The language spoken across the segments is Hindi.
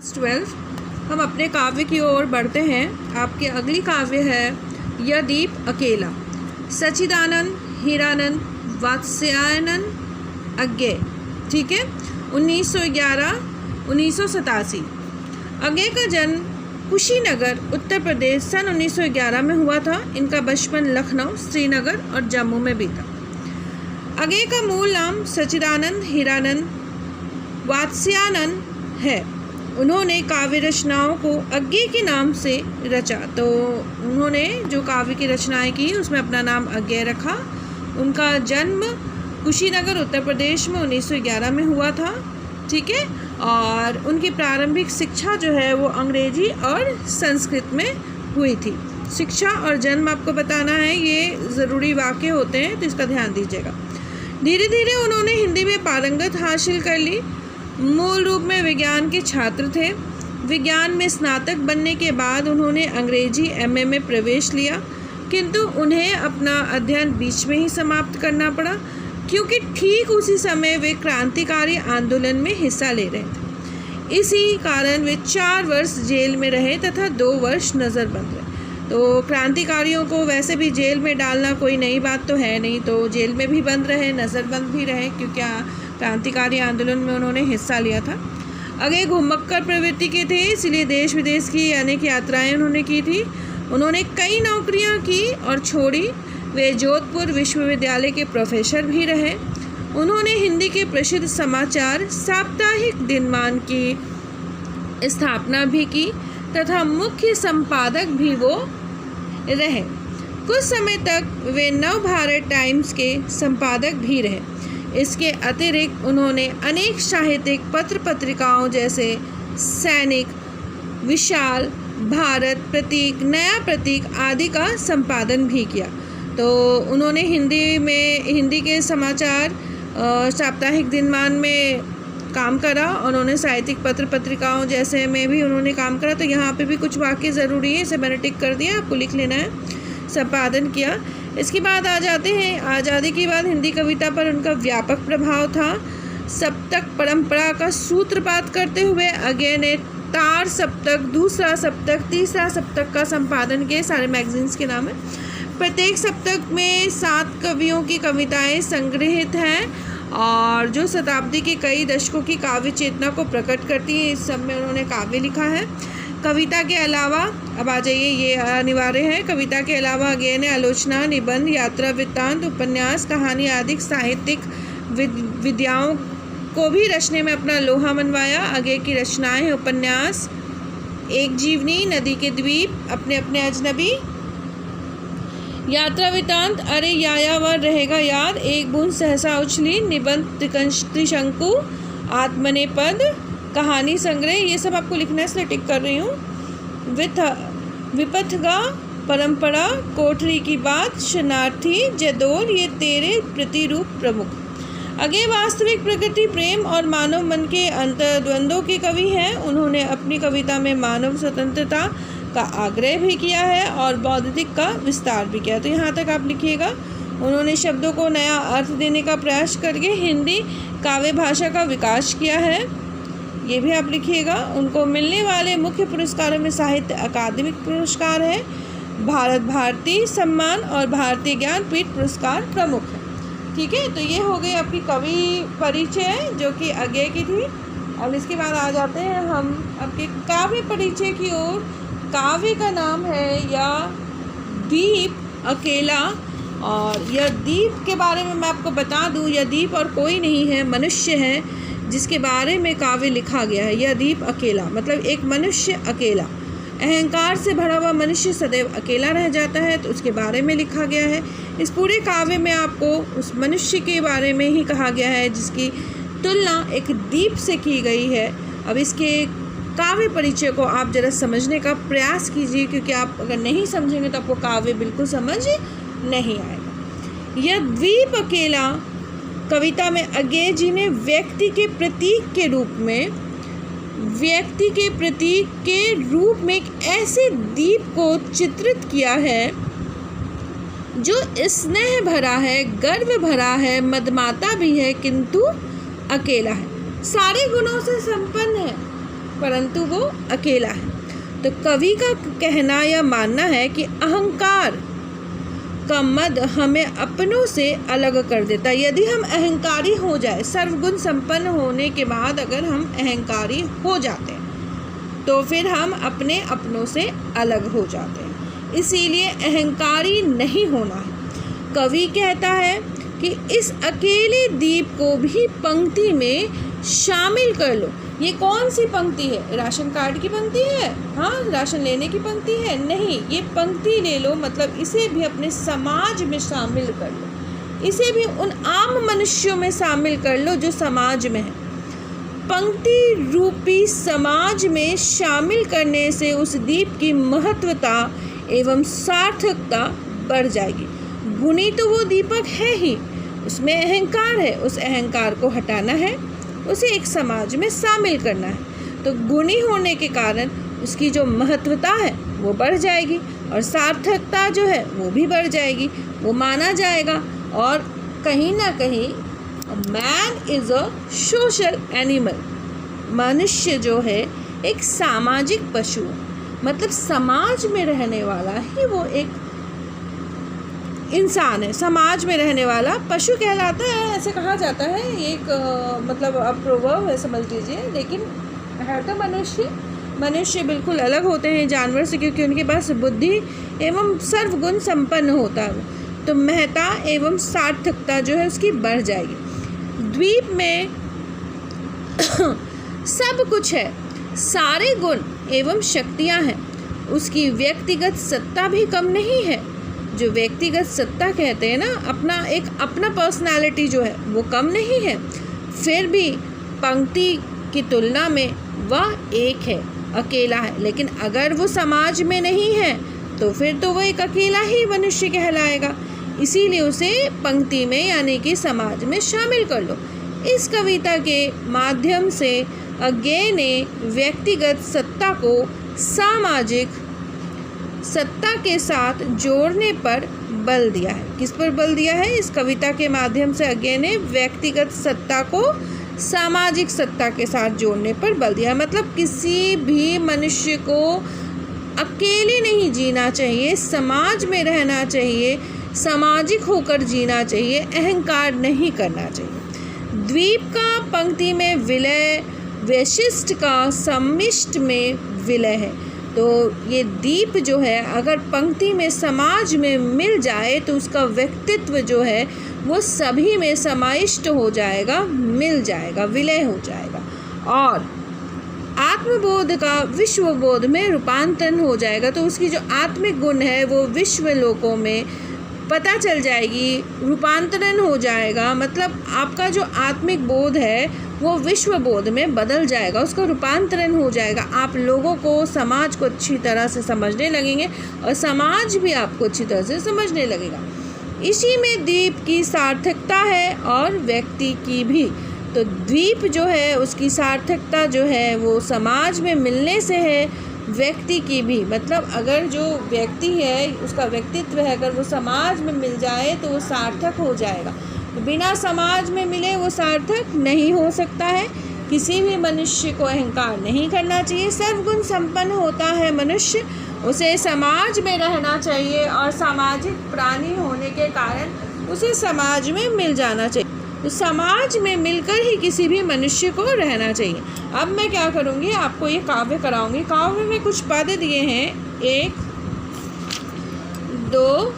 12 हम अपने काव्य की ओर बढ़ते हैं। आपकी अगली काव्य है यह दीप अकेला। सच्चिदानंद हीरानंद वात्स्यायन अज्ञेय। ठीक है, 1911-1987। अज्ञेय का जन्म कुशीनगर उत्तर प्रदेश सन 1911 में हुआ था। इनका बचपन लखनऊ, श्रीनगर और जम्मू में बीता। अज्ञेय का मूल नाम सच्चिदानंद हीरानंद वात्स्यायन है। उन्होंने काव्य रचनाओं को अज्ञेय के नाम से रचा। तो उन्होंने जो काव्य की रचनाएं की उसमें अपना नाम अज्ञेय रखा। उनका जन्म कुशीनगर उत्तर प्रदेश में 1911 में हुआ था। ठीक है, और उनकी प्रारंभिक शिक्षा जो है वो अंग्रेजी और संस्कृत में हुई थी। शिक्षा और जन्म आपको बताना है, ये ज़रूरी वाक्य होते हैं, तो इसका ध्यान दीजिएगा। धीरे धीरे उन्होंने हिंदी में पारंगत हासिल कर ली। मूल रूप में विज्ञान के छात्र थे। विज्ञान में स्नातक बनने के बाद उन्होंने अंग्रेजी एमए में प्रवेश लिया, किंतु उन्हें अपना अध्ययन बीच में ही समाप्त करना पड़ा, क्योंकि ठीक उसी समय वे क्रांतिकारी आंदोलन में हिस्सा ले रहे थे। इसी कारण वे 4 वर्ष जेल में रहे तथा 2 वर्ष नज़रबंद रहे। तो क्रांतिकारियों को वैसे भी जेल में डालना कोई नई बात तो है नहीं, तो जेल में भी बंद रहे, नज़रबंद भी रहे, क्योंकि क्रांतिकारी आंदोलन में उन्होंने हिस्सा लिया था। अज्ञेय घुमक्कड़ प्रवृत्ति के थे, इसलिए देश विदेश की अनेक यात्राएं उन्होंने की थी। उन्होंने कई नौकरियां की और छोड़ी। वे जोधपुर विश्वविद्यालय के प्रोफेसर भी रहे। उन्होंने हिंदी के प्रसिद्ध समाचार साप्ताहिक दिनमान की स्थापना भी की तथा मुख्य संपादक भी वो रहे। कुछ समय तक वे नवभारत टाइम्स के संपादक भी रहे। इसके अतिरिक्त उन्होंने अनेक साहित्यिक पत्र पत्रिकाओं जैसे सैनिक, विशाल, भारत, प्रतीक, नया प्रतीक आदि का संपादन भी किया। तो उन्होंने हिंदी के समाचार साप्ताहिक दिनमान में काम करा। उन्होंने साहित्यिक पत्र पत्रिकाओं जैसे में भी उन्होंने काम करा। तो यहाँ पे भी कुछ वाक्य ज़रूरी है, इसे मैंने टिक कर दिया, आपको लिख लेना है। संपादन किया। इसके बाद आ जाते हैं, आज़ादी के बाद हिंदी कविता पर उनका व्यापक प्रभाव था। सप्तक परंपरा का सूत्रपात करते हुए अज्ञेय ने तार सप्तक, दूसरा सप्तक, तीसरा सप्तक का संपादन किया। सारे मैगजीन्स के नाम है। प्रत्येक सप्तक में 7 कवियों की कविताएं संग्रहित हैं और जो शताब्दी के कई दशकों की काव्य चेतना को प्रकट करती है। इस सब में उन्होंने काव्य लिखा है। कविता के अलावा, अब आ जाइए, ये अनिवार्य है, कविता के अलावा अज्ञेय ने आलोचना, निबंध, यात्रा वृत्तांत, उपन्यास, कहानी आदि साहित्यिक विधाओं को भी रचने में अपना लोहा मनवाया। अज्ञेय की रचनाएं, उपन्यास एक जीवनी, नदी के द्वीप, अपने अपने अजनबी, यात्रा वृत्तांत, अरे यायावर रहेगा याद, एक बूंद सहसा उछली, निबंध त्रिशंकु, आत्मनेपद, कहानी संग्रह, ये सब आपको लिखना है, इसलिए टिक कर रही हूँ। विपथगा, परंपरा, कोठरी की बात, शरणार्थी, जयदोल, ये तेरे प्रतिरूप प्रमुख। अज्ञेय वास्तविक प्रकृति, प्रेम और मानव मन के अंतर्द्वंद्वों के कवि हैं। उन्होंने अपनी कविता में मानव स्वतंत्रता का आग्रह भी किया है और बौद्धिक का विस्तार भी किया। तो यहाँ तक आप लिखिएगा। उन्होंने शब्दों को नया अर्थ देने का प्रयास करके हिंदी काव्य भाषा का विकास किया है, ये भी आप लिखिएगा। उनको मिलने वाले मुख्य पुरस्कारों में साहित्य अकादमिक पुरस्कार है, भारत भारती सम्मान और भारतीय ज्ञानपीठ पुरस्कार प्रमुख है। ठीक है, तो ये हो गई आपकी कवि परिचय जो कि अज्ञेय की थी। अब इसके बाद आ जाते हैं हम आपके काव्य परिचय की ओर। काव्य का नाम है या दीप अकेला। और यह दीप के बारे में मैं आपको बता दूं, यह दीप और कोई नहीं है, मनुष्य है जिसके बारे में काव्य लिखा गया है। यह दीप अकेला मतलब एक मनुष्य अकेला, अहंकार से भरा हुआ मनुष्य सदैव अकेला रह जाता है, तो उसके बारे में लिखा गया है। इस पूरे काव्य में आपको उस मनुष्य के बारे में ही कहा गया है जिसकी तुलना एक दीप से की गई है। अब इसके काव्य परिचय को आप जरा समझने का प्रयास कीजिए, क्योंकि आप अगर नहीं समझेंगे तो आपको काव्य बिल्कुल समझ नहीं आएगा। यह दीप अकेला कविता में अज्ञेय जी ने व्यक्ति के प्रतीक के रूप में एक ऐसे दीप को चित्रित किया है जो स्नेह भरा है, गर्व भरा है, मदमाता भी है, किंतु अकेला है। सारे गुणों से संपन्न है परंतु वो अकेला है। तो कवि का कहना या मानना है कि अहंकार का मद हमें अपनों से अलग कर देता है। यदि हम अहंकारी हो जाए, सर्वगुण संपन्न होने के बाद अगर हम अहंकारी हो जाते हैं तो फिर हम अपने अपनों से अलग हो जाते हैं। इसीलिए अहंकारी नहीं होना है। कवि कहता है कि इस अकेले दीप को भी पंक्ति में शामिल कर लो। ये कौन सी पंक्ति है? राशन कार्ड की पंक्ति है? हाँ, राशन लेने की पंक्ति है? नहीं, ये पंक्ति ले लो, मतलब इसे भी अपने समाज में शामिल कर लो, इसे भी उन आम मनुष्यों में शामिल कर लो जो समाज में है। पंक्ति रूपी समाज में शामिल करने से उस दीप की महत्वता एवं सार्थकता बढ़ जाएगी। गुणी तो वो दीपक है ही, उसमें अहंकार है, उस अहंकार को हटाना है, उसे एक समाज में शामिल करना है। तो गुणी होने के कारण उसकी जो महत्वता है वो बढ़ जाएगी और सार्थकता जो है वो भी बढ़ जाएगी, वो माना जाएगा। और कहीं ना कहीं man is a social animal, मनुष्य जो है एक सामाजिक पशु है, मतलब समाज में रहने वाला ही वो एक इंसान है, समाज में रहने वाला पशु कहलाता है, ऐसे कहा जाता है। एक मतलब अब प्रोवर्ब है समझ लीजिए, लेकिन है तो मनुष्य बिल्कुल अलग होते हैं जानवर से, क्योंकि उनके पास बुद्धि एवं सर्वगुण संपन्न होता है। तो महत्ता एवं सार्थकता जो है उसकी बढ़ जाएगी। द्वीप में सब कुछ है, सारे गुण एवं शक्तियाँ हैं, उसकी व्यक्तिगत सत्ता भी कम नहीं है। जो व्यक्तिगत सत्ता कहते हैं ना, अपना पर्सनालिटी जो है वो कम नहीं है। फिर भी पंक्ति की तुलना में वह एक है, अकेला है। लेकिन अगर वो समाज में नहीं है तो फिर तो वह एक अकेला ही मनुष्य कहलाएगा। इसीलिए उसे पंक्ति में यानी कि समाज में शामिल कर लो। इस कविता के माध्यम से अज्ञेय ने व्यक्तिगत सत्ता को सामाजिक सत्ता के साथ जोड़ने पर बल दिया है। किस पर बल दिया है? इस कविता के माध्यम से अज्ञेय ने व्यक्तिगत सत्ता को सामाजिक सत्ता के साथ जोड़ने पर बल दिया। मतलब किसी भी मनुष्य को अकेले नहीं जीना चाहिए, समाज में रहना चाहिए, सामाजिक होकर जीना चाहिए, अहंकार नहीं करना चाहिए। द्वीप का पंक्ति में विलय, वैशिष्ट का सम्मिष्ट में विलय है। तो ये दीप जो है अगर पंक्ति में समाज में मिल जाए तो उसका व्यक्तित्व जो है वो सभी में समाविष्ट हो जाएगा, मिल जाएगा, विलय हो जाएगा और आत्मबोध का विश्वबोध में रूपांतरण हो जाएगा। तो उसकी जो आत्मिक गुण है वो विश्व लोकों में पता चल जाएगी, रूपांतरण हो जाएगा। मतलब आपका जो आत्मिक बोध है वो विश्व बोध में बदल जाएगा, उसका रूपांतरण हो जाएगा। आप लोगों को, समाज को अच्छी तरह से समझने लगेंगे और समाज भी आपको अच्छी तरह से समझने लगेगा। इसी में द्वीप की सार्थकता है और व्यक्ति की भी। तो द्वीप जो है उसकी सार्थकता जो है वो समाज में मिलने से है, व्यक्ति की भी। मतलब अगर जो व्यक्ति है उसका व्यक्तित्व है अगर वो समाज में मिल जाए तो वो सार्थक हो जाएगा। बिना समाज में मिले वो सार्थक नहीं हो सकता है। किसी भी मनुष्य को अहंकार नहीं करना चाहिए। सर्वगुण संपन्न होता है मनुष्य, उसे समाज में रहना चाहिए और सामाजिक प्राणी होने के कारण उसे समाज में मिल जाना चाहिए। तो समाज में मिलकर ही किसी भी मनुष्य को रहना चाहिए। अब मैं क्या करूँगी, आपको ये काव्य कराऊंगी। काव्य में कुछ पद दिए हैं, 1, 2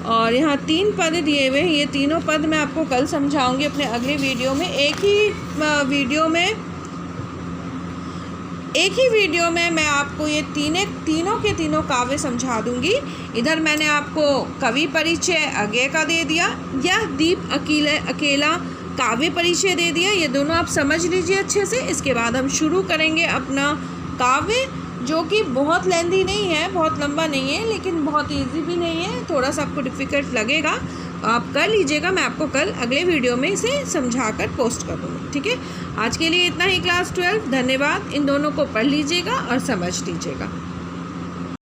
और यहाँ 3 पद दिए हुए हैं। ये तीनों पद मैं आपको कल समझाऊंगी अपने अगले वीडियो में। एक ही वीडियो में मैं आपको ये तीनों के तीनों काव्य समझा दूंगी। इधर मैंने आपको कवि परिचय अज्ञेय का दे दिया, यह दीप अकेला काव्य परिचय दे दिया। ये दोनों आप समझ लीजिए अच्छे से। इसके बाद हम शुरू करेंगे अपना काव्य, जो कि बहुत लेंथी नहीं है, बहुत लंबा नहीं है, लेकिन बहुत इजी भी नहीं है। थोड़ा सा आपको डिफ़िकल्ट लगेगा, आप कर लीजिएगा। मैं आपको कल अगले वीडियो में इसे समझाकर पोस्ट कर दूँगी, ठीक है। आज के लिए इतना ही क्लास 12। धन्यवाद। इन दोनों को पढ़ लीजिएगा और समझ लीजिएगा।